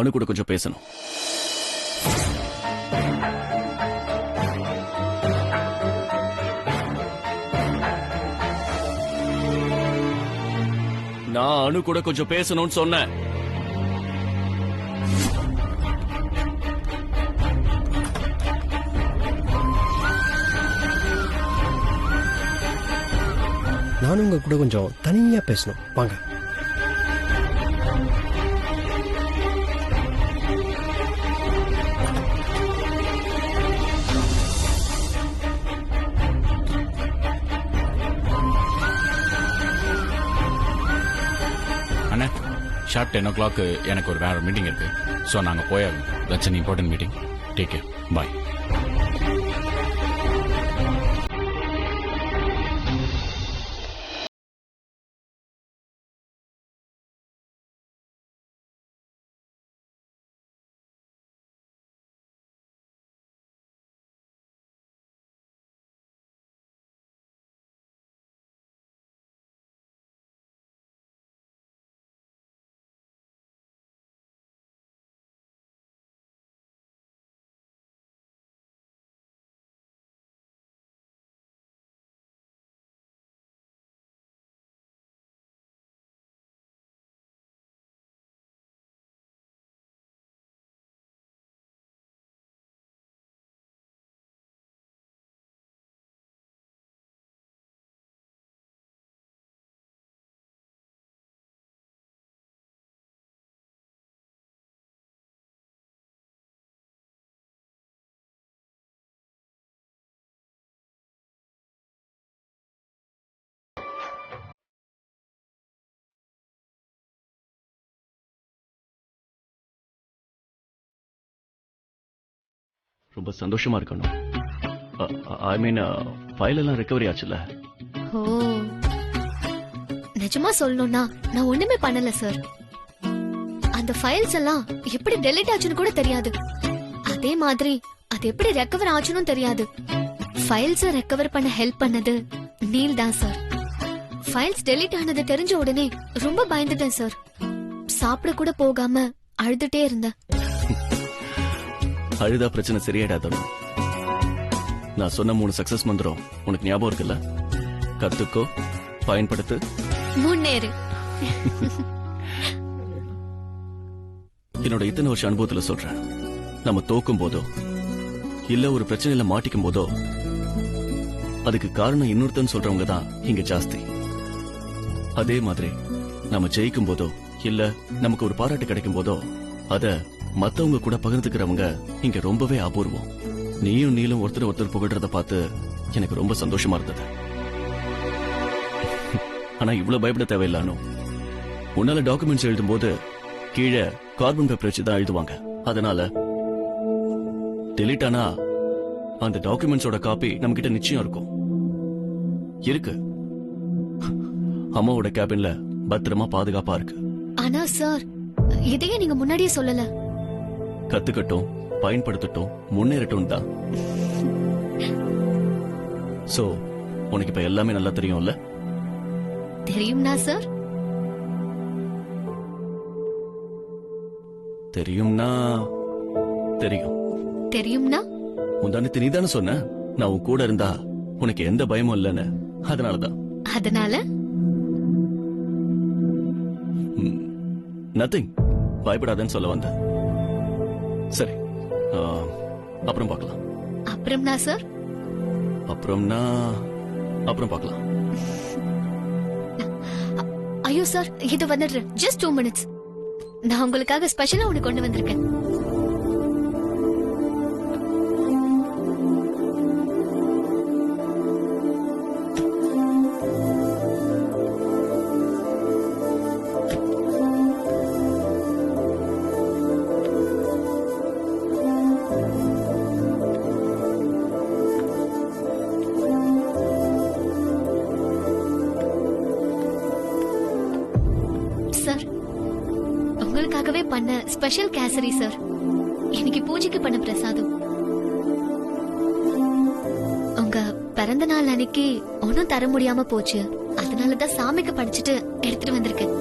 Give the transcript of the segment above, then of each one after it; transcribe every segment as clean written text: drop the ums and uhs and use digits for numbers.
அனு கூட கொஞ்சம் பேசணும். நான் அனு கூட கொஞ்சம் பேசணும்னு சொன்னேன். நானும் உங்க கூட கொஞ்சம் தனியா பேசணும், வாங்க. அண்ணா, ஷார்ப் 10 o'clock எனக்கு ஒரு வேற மீட்டிங் இருக்கு. ஸோ நாங்கள் போயாகும். That's an important meeting. Take care. Bye. ரொம்ப சந்தோஷமா இருக்கணும். ஐ மீன் ஃபைல் எல்லாம் ரெக்கவரி ஆச்சுல? ஓ, நிஜமா சொல்லணும்னா நான் ஒண்ணுமே பண்ணல சார். அந்த ஃபைல்ஸ் எல்லாம் எப்படி டெலீட் ஆச்சுன்னு கூட தெரியாது. அதே மாதிரி அது எப்படி ரெக்கவர் ஆச்சுன்னு தெரியாது. ஃபைல்ஸ் ரெக்கவர் பண்ண ஹெல்ப் பண்ணது நீல் தான் சார். ஃபைல்ஸ் டெலீட் ஆனது தெரிஞ்ச உடனே ரொம்ப பயந்துட்டேன் சார். சாப்பிட கூட போகாம அழுதுட்டே இருந்தேன். அழுதா பிரச்சனை சரியாயிடாதோ. நான் சொன்ன 3 சக்சஸ் மந்திரம் உனக்கு ஞாபகம் இருக்குல்ல? கத்துக்கோ, பயன்படுத்து, முன்னேறு. என்னோட இத்தனை வருஷ அனுபவத்துல சொல்றேன். நம்ம தோக்கும் போதோ இல்ல ஒரு பிரச்சனையில மாட்டிக்கும் போதோ அதுக்கு காரணம் இன்னொருத்தன்னு சொல்றவங்க தான் இங்க ஜாஸ்தி. அதே மாதிரி நம்ம ஜெயிக்கும் போதோ இல்ல நமக்கு ஒரு பாராட்டு கிடைக்கும் போதோ அத மத்தவங்க கூட பகிர்ந்துக்கிறவங்க இங்க ரொம்பவே அபூர்வம். நீயும் நீலும் ஒருத்தர் புகழ்றத பார்த்து எனக்கு ரொம்ப சந்தோஷமா இருந்தது. ஆனா இவ்வளவு பயப்பட தேவையில்லானோ. உன்னால டாக்குமெண்ட்ஸ் எழுதும் போது கீழே கார்பன் பேப்பர் வச்சு தான் எழுதுவாங்க. அதனால டெலீட் ஆனா அந்த டாக்குமெண்ட்ஸோட காப்பி நம்ம கிட்ட நிச்சயம் இருக்கும். இருக்கு, அம்மாவோட கேபின்ல பத்திரமா பாதுகாப்பா இருக்கு. ஆனா சார், இதையே நீங்க முன்னாடியே சொல்லல. கத்துக்கட்டும், பயன்படுத்தட்டும், முன்னேறட்டும் தான். சோ உனக்கு இப்ப எல்லாமே நல்லா தெரியும்ல? தெரியும்னா சார்? தெரியும்னா தெரியும். தெரியும்னா? முந்தானத்து நீ தானே சொன்ன நான் உன் கூட இருந்தா உனக்கு எந்த பயமும் இல்லன்னு. அதனாலதான். அதனால நத்திங், பயப்படாதன்னு சொல்ல வந்தேன். சரி, அப்புறம் பார்க்கலாம். அப்புறம்னா சார்? அப்புறம்னா அப்புறம் பார்க்கலாம். ஐயோ சார், இது வந்துடுறேன். Just 2 minutes. நான் உங்களுக்காக ஸ்பெஷலா ஒன்னு கொண்டு வந்திருக்கேன். உங்களுக்காகவே பண்ண ஸ்பெஷல் கேசரி சார். இன்னைக்கு பூஜைக்கு பண்ண பிரசாதம். உங்க பிறந்த நாள் அன்னைக்கு ஒன்னும் தர முடியாம போச்சு. அதனாலதான் சாமிக்கு படிச்சுட்டு எடுத்துட்டு வந்திருக்கேன்.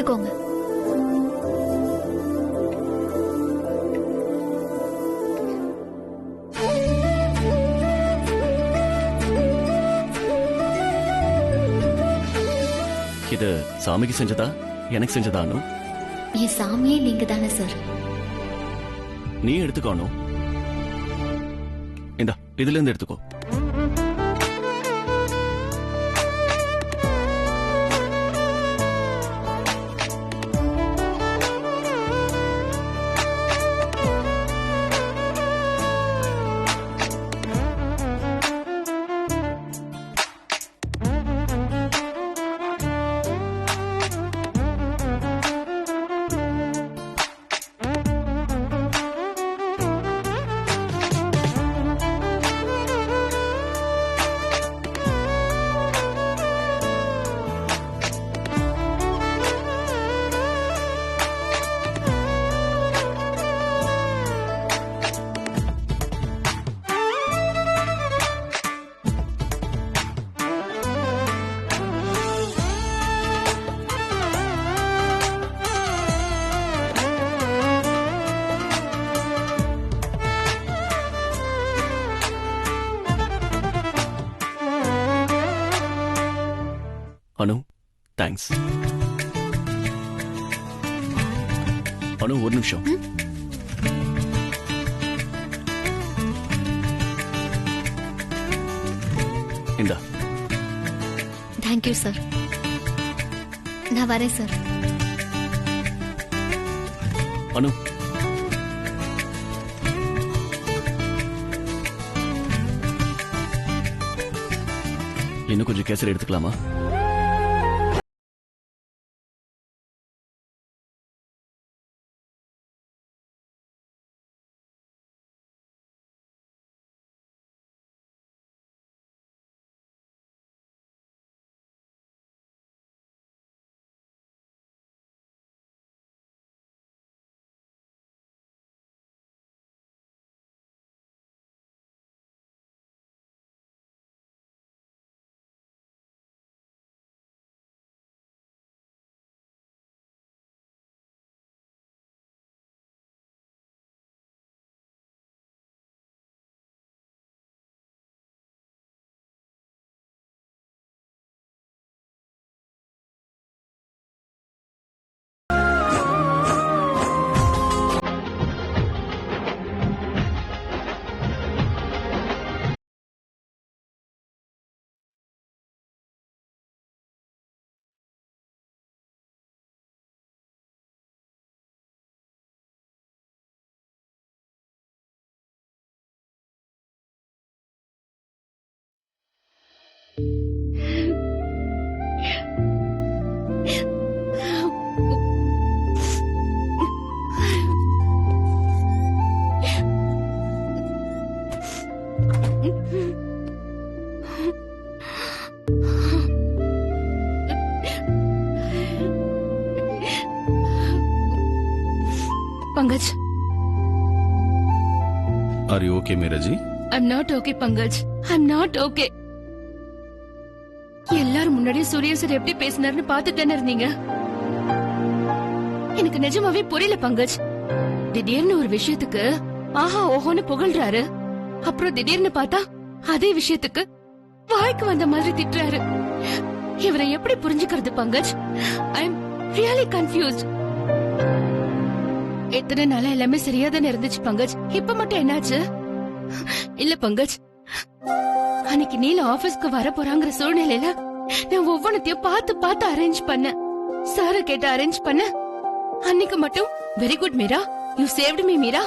எடுத்துக்கோங்க. இது சாமிக்கு செஞ்சதா எனக்கு செஞ்சதா அனு? என் சாமியே நீங்க தானே சார். நீ எடுத்துக்கோ அனு. இந்தா இதுல இருந்து எடுத்துக்கோ. அனு தேங்க்ஸ். அனு ஒரு நிமிஷம். இந்தா. Thank you sir. நான் வரேன் சார். அனு இன்னும் கொஞ்சம் கேசரி எடுத்துக்கலாமா? Pankaj. Are you okay, Meeraji? I'm not okay, Pankaj. I'm not okay. எல்லாரும் முன்னாடி சூர்யா சார் எப்படி பேசினார்னு பாத்துட்டு இருந்தீங்க. எனக்கு நிஜமாவே புரியல பங்கஜ். திடீர்னு ஒரு விஷயத்துக்கு ஆஹா ஓஹோன்னு புகழ்றாரு. அப்புறம் திடீர்னு பார்த்தா அதே விஷயத்துக்கு வாய்க்கு வந்த மாதிரி திட்டுறாரு. இவரை எப்படி புரிஞ்சுக்கிறது Pankaj? I am really confused. எத்தனை நாளா எல்லாமே சரியா தானே இருந்துச்சு பங்கஜ். இப்ப மட்டும் என்னாச்சு? இல்ல பங்கஜ், அன்னைக்கு நீல ஆபீஸ்க்கு வர போறாங்கிற சூழ்நிலையில நான் ஒவ்வொன்னத்தையும் பார்த்து பார்த்து அரேஞ்ச் பண்ண. சார கேட்டு அரேஞ்ச் பண்ண. அன்னைக்கு மட்டும் very good Meera, you saved me Meera.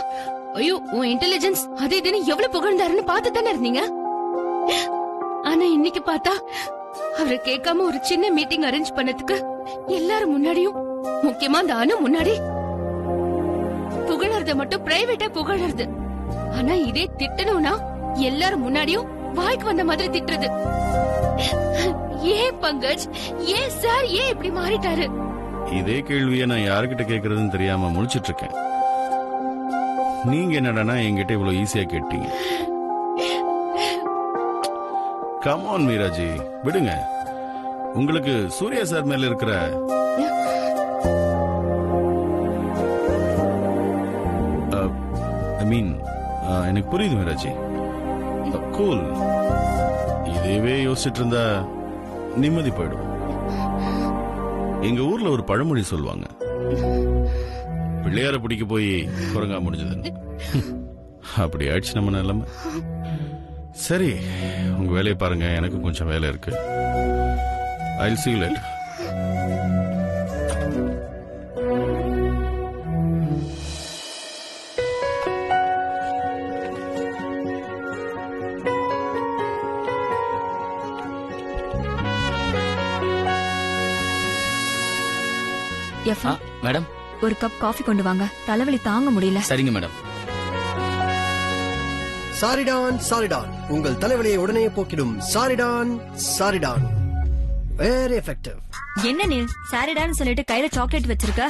ஐயோ உன் இன்டெலிஜென்ஸ் அதே இதுன்னு எவ்வளவு புகழ்ந்தாருன்னு பார்த்து தானே இருந்தீங்க. ஆனா இன்னைக்கு பார்த்தா அவரை கேட்காம ஒரு சின்ன மீட்டிங் அரேஞ்ச் பண்ணதுக்கு எல்லாரும் முன்னாடியும், முக்கியமா அந்த அனு முன்னாடி புகழறத மட்டும் பிரைவேட்டா புகழறது. ஆனா இதே திட்டணும்னா எல்லாரும் முன்னாடியும் வாய்க்கு வந்த மாதிரி திட்டுறது. ஏன் பங்கஜ், ஏன் சார் ஏன் இப்படி மாறிட்டாரு? இதே கேள்வியை நான் யாருக்கிட்ட கேக்குறதுன்னு தெரியாம முழிச்சிட்டு இருக்கேன். நீங்க என்னடா என்கிட்ட இவ்வளவு ஈஸியா கேட்டீங்க. கம் ஆன் மீராஜி, விடுங்க. உங்களுக்கு சூர்யா சார் மேல இருக்கிற மீன் எனக்கு புரியுது மீராஜி. கூல். இதேவே யோசிச்சுட்டு இருந்தா நிம்மதி போயிடும். எங்க ஊர்ல ஒரு பழமொழி சொல்லுவாங்க, பிள்ளையார பிடிக்க போய் குரங்கா முடிஞ்சதுன்னு. அப்படி ஆயிடுச்சு நம்ம நிலைமை. சரி, உங்க வேலையை பாருங்க, எனக்கு கொஞ்சம் வேலை இருக்கு. I'll see you later. எஃப்ஐ, மேடம். ஒரு கப் காஃபி கொண்டு வாங்க, தலைவலி தாங்க முடியல. சரிங்க மேடம். சாரிடான் சாரிடான், உங்கள் தலைவலியை உடனே போக்கிடும் சாரிடான் சாரிடான். Very effective. என்ன நீ சாரிடான்னு சொல்லிட்டு கையில சாக்லேட் வச்சிருக்க?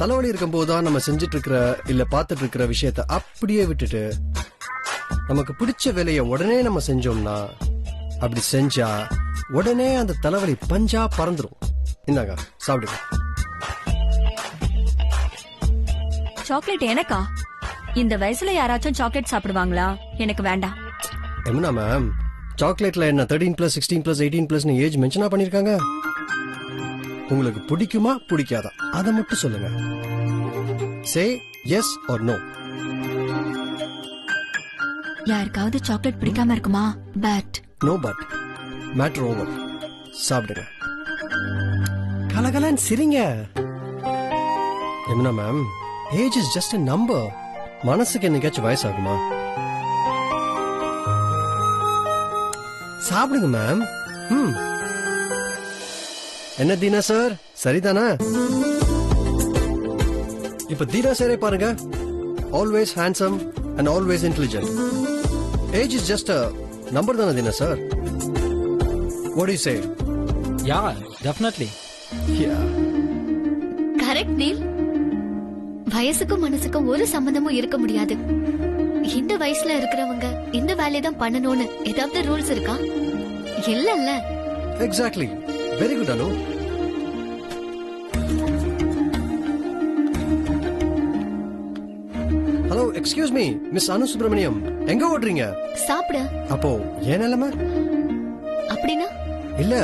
தலைவலி இருக்கும் போதுதான் நம்ம செஞ்சுட்டு இருக்கிற இல்ல பாத்துட்டு இருக்கிற விஷயத்த அப்படியே விட்டுட்டு நமக்கு பிடிச்ச வேலையை உடனே நம்ம செஞ்சோம்னா, அப்படி செஞ்சா உடனே அந்த தலைவலி பஞ்சா பறந்துரும். இந்தாங்க சாப்பிடுங்க. சாக்லேட் எனக்கா? இந்த வயசுல யாராச்சும் சாக்லேட் சாப்பிடுவாங்களா? எனக்கு வேண்டாம். எம்னா மேம், சாக்லேட்ல என்ன 13+, 16+, 18+னு ஏஜ் மென்ஷனா பண்ணிருக்காங்க? உங்களுக்கு பிடிக்குமா பிடிக்காதா அதை மட்டும் சொல்லுங்க. Say yes or no. யாருக்காவது சாக்லேட் பிடிக்காம இருக்குமா? But no but, matter over. சாப்பிடுங்க. கலகலன்னு சிரிங்க. எம்னா ma'am, age is just a number. மனசுக்கு என்னைக்காச்சும் வயசாகுமா? சாப்பிடுங்க மேம். என்ன தீனா சார், சரிதானா? இப்ப தீனா சாரே பாருங்க. Always handsome and always intelligent. Age is just a number தானே Deena sir? What do you say? Yeah, definitely. Yeah. Correct Neel. வயசுக்கும் மனசுக்கும் ஒரு சம்பந்தமும் இருக்க முடியாது. இந்த வயசுல இருக்கிறவங்க இந்த வேலையை தான் பண்ணணும்னு ஏதாவது ரூல்ஸ் இருக்கா? இல்லல்ல. Exactly. Very good, Anu. Hello, excuse me, Miss Anu Subramaniam. எங்க ஓடுறீங்க? சாப்பிட. அப்போ ஏன் நிலைமை? அப்படின்னா? இல்ல,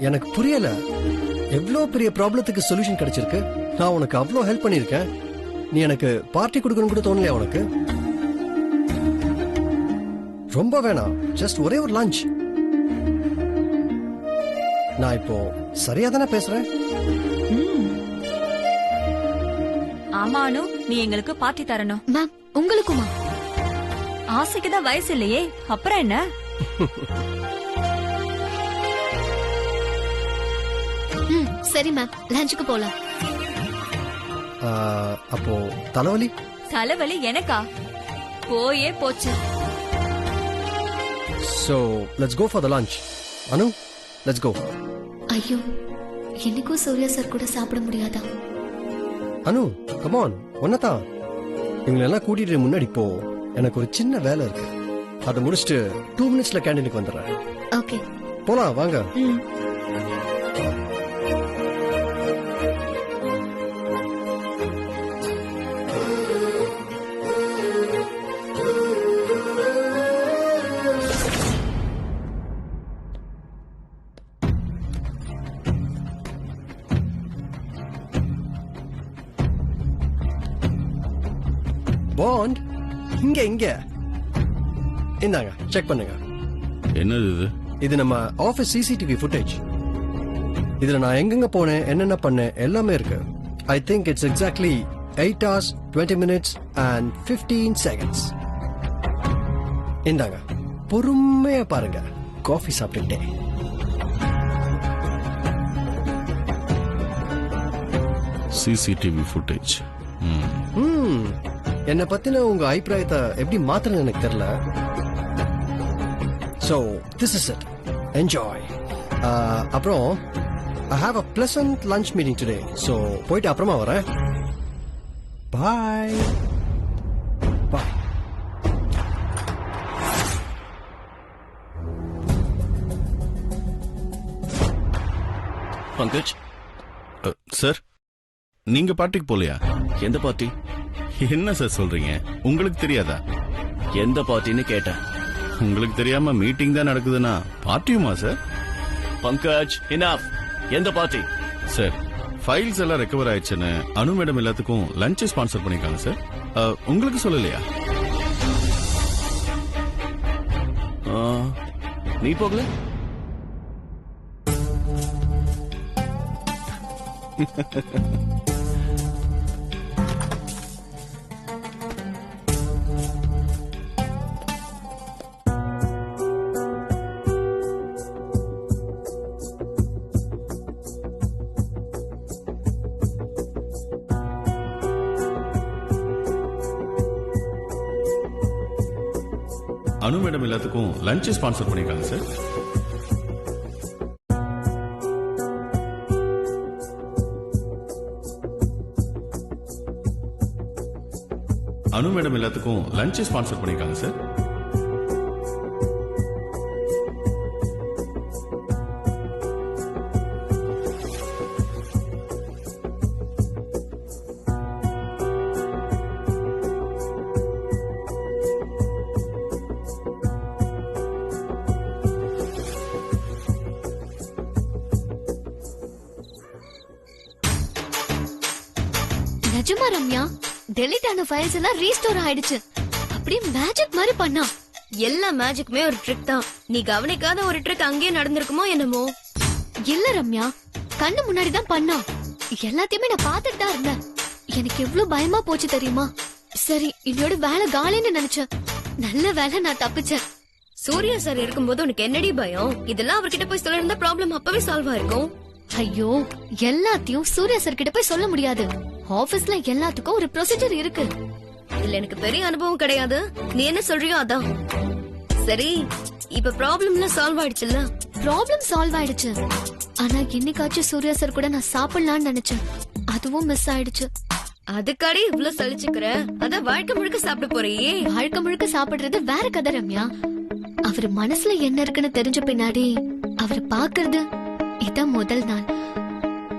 எனக்கு புரியல. எவ்வளவு பெரிய ப்ராப்ளத்துக்கு சொல்யூஷன் கிடைச்சிருக்கு. நான் உனக்கு அவ்வளவு ஹெல்ப் பண்ணிருக்கேன். நீ எனக்கு பார்ட்டி கொடுக்கணும் கூட தோணலையா உனக்கு? ரொம்ப வேணாம், ஜஸ்ட் ஒரே ஒரு லஞ்ச். நான் இப்போ சரியா தானே பேசுறேன்? ஆமானு, நீ எங்களுக்கு பார்ட்டி தரணும். மேம், உங்களுக்குமா? ஆசைக்குதான் வயசு இல்லையே, அப்புறம் என்ன? சரி மேம், லஞ்சுக்கு போலாம். அப்போ தலைவலி? தலைவலி எனக்கா? போயே போச்சு. So let's go for the lunch. Anu, let's go. ஐயோ, என்னைக்கும் சூர்யா சார் கூட சாப்பிட முடியாதா? அனு, come on, ஒன்னதான். இவங்களெல்லாம் கூட்டிட்டு முன்னாடி போ. எனக்கு ஒரு சின்ன வேலை இருக்கு. அதை முடிச்சுட்டு 2 minutesல கேண்டீனுக்கு வந்துடுறேன். ஓகே, போலாம் வாங்க. பாண்ட், இங்க இங்க இந்தாங்க, செக் பண்ணுங்க. என்னது இது? இது நம்ம ஆபீஸ் சிசிடிவி ஃபுட்டேஜ். இதுல நான் எங்கெங்க போனேன், என்னென்ன பண்ணேன் எல்லாமே இருக்கு. I think it's exactly 8 hours 20 minutes and 15 seconds. இந்தாங்க, பொறுமையா பாருங்க. காஃபி சாப்பிட்டுட்டேன். CCTV footage. என்னை பத்தின உங்க அபிப்பிராயத்தை எப்படி மாத்தணும்னு எனக்கு தெரியல. So this is it. Enjoy. அப்புறம் I have a pleasant lunch meeting today. So போயிட்டு அப்புறமா வரேன். Bye. Bye. பங்கஜ், சார், நீங்க பார்ட்டிக்கு போலையா? எந்த பார்ட்டி? என்ன சார் சொல்றீங்க? உங்களுக்கு தெரியாதா? எந்த பார்ட்டின்னு கேட்டேன். உங்களுக்கு தெரியாம மீட்டிங் தான் நடக்குதுன்னா பார்ட்டியுமா சார்? பங்கஜ், இனஃப். எந்த பார்ட்டி? சார், ஃபைல்ஸ் எல்லாம் ரெக்கவர் ஆயிடுச்சுன்னு அனு மேடம் எல்லாத்துக்கும் லஞ்ச் ஸ்பான்சர் பண்ணிருக்காங்க சார். உங்களுக்கு சொல்லலையா? நீ போகல? அனு மேடம் எல்லாத்துக்கும் லஞ்ச் ஸ்பான்சர் பண்ணிருக்காங்க சார். அனு மேடம் எல்லாத்துக்கும் லஞ்ச் ஸ்பான்சர் பண்ணிருக்காங்க சார். நிஜமா ரம்யா, டெலிட் ஆன ஃபைல்ஸ் எல்லாம் ரீஸ்டோர் ஆயிடுச்சு. அப்படியே மேஜிக் மாதிரி பண்ணா. எல்லா மேஜிக்குமே ஒரு ட்ரிக் தான். நீ கவனிக்காத ஒரு ட்ரிக் அங்கேயே நடந்திருக்குமோ என்னமோ. இல்ல ரம்யா, கண்ணு முன்னாடி தான் பண்ணா. எல்லாத்தையுமே நான் பார்த்துட்டு தான் இருந்தேன். எனக்கு எவ்வளவு பயமா போச்சு தெரியுமா? சரி, என்னோட வேலை காலின்னு நினைச்சேன். நல்ல வேலை, நான் தப்பிச்சேன். சூர்யா சார் இருக்கும்போது உனக்கு என்னடி பயம்? இதெல்லாம் அவர்கிட்ட போய் சொல்லிருந்தா ப்ராப்ளம் அப்பவே சால்வ் ஆயிருக்கும். ஐயோ, எல்லாத்தையும் சூர்யா சார் கிட்ட போய் சொல்ல முடியாது. ஆபீஸ்ல எல்லாத்துக்கும் ஒரு ப்ரொசீஜர் இருக்கு. இதுல எனக்கு பெரிய அனுபவம் கிடையாது. நீ என்ன சொல்றியோ அதான் சரி. இப்ப ப்ராப்ளம்லாம் சால்வ் ஆயிடுச்சுல்ல? ப்ராப்ளம் சால்வ் ஆயிடுச்சு. ஆனா இன்னைக்காச்சும் சூர்யா சார் கூட நான் சாப்பிடலாம்னு நினைச்சேன். அதுவும் மிஸ் ஆயிடுச்சு. அதுக்காடி இவ்ளோ சலிச்சுக்கிற? அத வாழ்க்கை முழுக்க சாப்பிட போறியே. வாழ்க்கை முழுக்க சாப்பிடுறது வேற கதை ரம்யா. அவர் மனசுல என்ன இருக்குன்னு தெரிஞ்ச பின்னாடி அவர் பாக்குறது இதான் முதல் நாள்.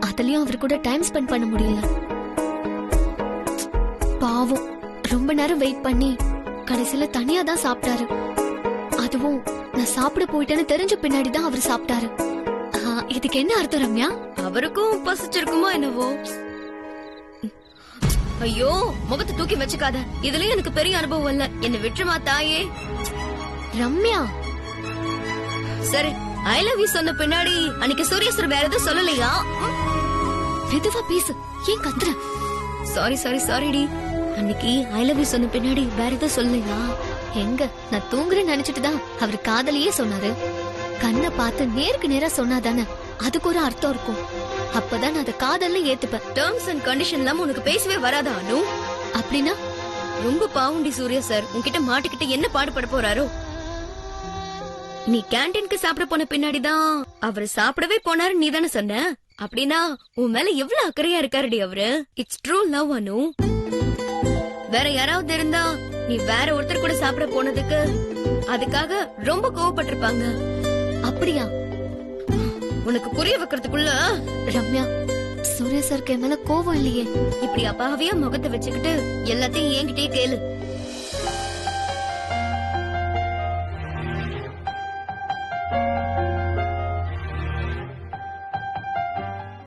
அதுலயும் அவர் கூட டைம் ஸ்பெண்ட் பண்ண முடியல. பாவம், ரொம்ப நேரம் வெயிட் பண்ணி கடைசியில தனியா தான் சாப்பிட்டாரு. அதுவும் நான் சாப்பிட போயிட்டேன்னு தெரிஞ்ச பின்னாடி தான் அவர் சாப்பிட்டாரு. இதுக்கு என்ன அர்த்தம் ரம்யா? அவருக்கும் பசிச்சிருக்குமோ என்னவோ. ஐயோ, முகத்தை தூக்கி வச்சுக்காத. இதுலயும் எனக்கு பெரிய அனுபவம் இல்ல. என்ன விட்டுருமா தாயே. ரம்யா, சரி, ஐ லவ் யூ சொன்ன பின்னாடி அன்னைக்கு சூர்யா சார் வேற எதுவும் சொல்லலையா? மெதுவா பேசு, ஏன் கத்துற? சாரி சாரி சாரிடி. அன்னைக்கு ஐ லவ் யூ சொன்ன பின்னாடி வேற எதுவும் சொல்லலையா? எங்க, நான் தூங்குறேன்னு நினைச்சிட்டு தான் அவர் காதலியே சொன்னாரு. கண்ணை பார்த்து நேருக்கு நேரா சொன்னாதானே அதுக்கு ஒரு அர்த்தம் இருக்கும். அப்பதான் நான் அதை காதல்ல ஏத்துப்பேன். டேர்ம்ஸ் அண்ட் கண்டிஷன் எல்லாம் உனக்கு பேசவே வராதா அனு? அப்படின்னா ரொம்ப பாவுண்டி சூர்யா சார். உன்கிட்ட மாட்டிக்கிட்டு என்ன பாடுபட போறாரோ. நீ கேண்டீனுக்கு சாப்பிட போன பின்னாடிதான் அவரு சாப்பிடவே போனாரு நீ தானே சொன்ன. அப்படின்னா உன் மேல எவ்வளவு அக்கறையா இருக்காருடி அவரு. இட்ஸ் ட்ரூ லவ் அனு. வேற யாராவது இருந்தா நீ வேற ஒருத்தர் கூட சாப்பிட போனதுக்கு அதுக்காக ரொம்ப கோவப்பட்டிருப்பாங்க. அப்படியா? உனக்கு புரிய வைக்கிறதுக்குள்ள ரம்யா, சூர்யா சாருக்கு என் மேல கோவம் இல்லையே. இப்படி அப்பாவியா முகத்தை வச்சுக்கிட்டு எல்லாத்தையும் என்கிட்டயே கேளு.